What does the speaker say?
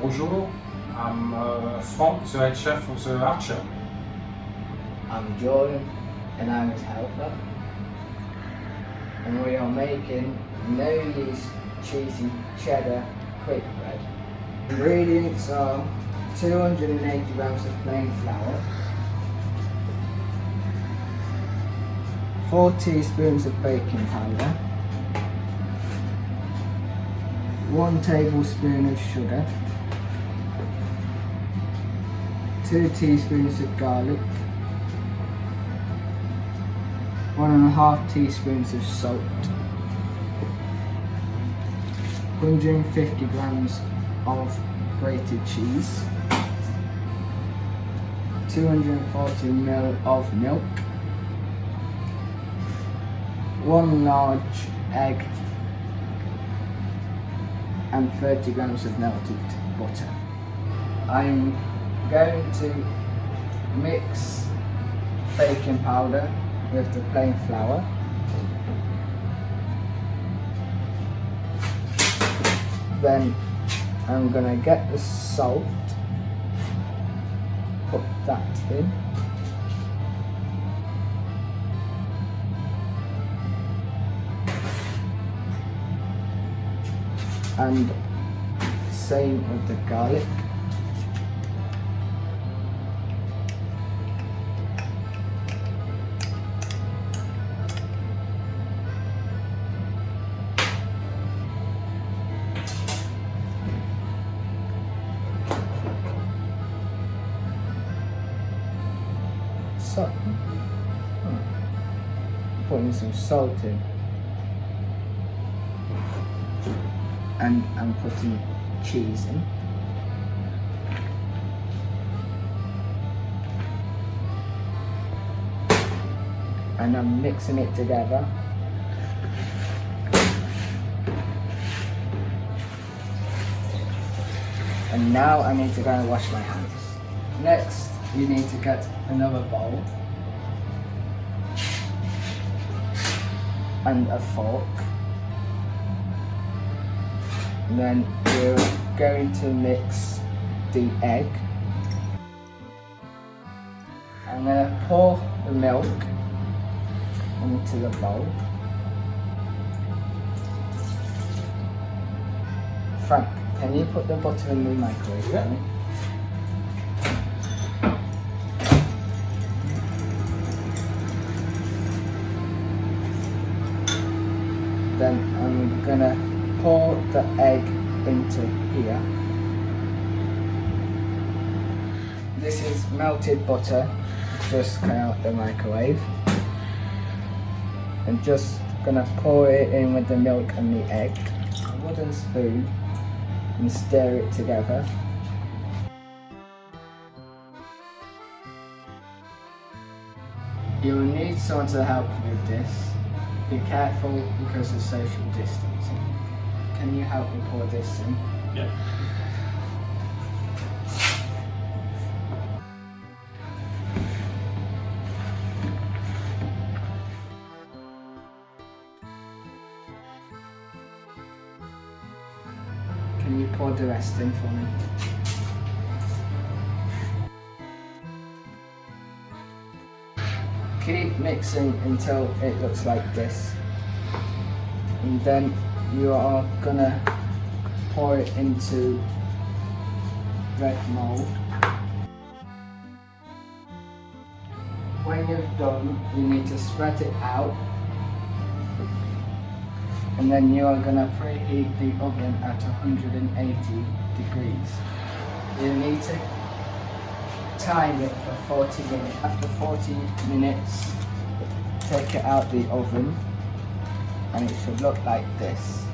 Bonjour, I'm Franck, the head chef of the Archer. I'm Jordan and I'm his helper. And we are making no yeast cheesy cheddar quick bread. Ingredients are 280 grams of plain flour, 4 teaspoons of baking powder, 1 tablespoon of sugar, 2 teaspoons of garlic, 1.5 teaspoons of salt, 150 grams of grated cheese, 240 ml of milk, 1 large egg and 30 grams of melted butter. I'm going to mix baking powder with the plain flour. Then I'm going to get the salt, put that in. And same with the garlic. So, putting some salt in. And I'm putting cheese in. And I'm mixing it together. And now I need to go and wash my hands. Next, you need to get another bowl and a fork. And then we're going to mix the egg. I'm going to pour the milk into the bowl. Frank, can you put the butter in the microwave for me? Then I'm going to pour the egg into here. This is melted butter, just come out the microwave. I'm just gonna pour it in with the milk and the egg. A wooden spoon and stir it together. You will need someone to help you with this. Be careful because of social distancing. Can you help me pour this in? Yeah. Can you pour the rest in for me? Keep mixing until it looks like this. And then you are gonna pour it into red mold. When you've done, you need to spread it out, and then you are gonna preheat the oven at 180 degrees. You need to time it for 40 minutes. After 40 minutes, take it out the oven, and it should look like this.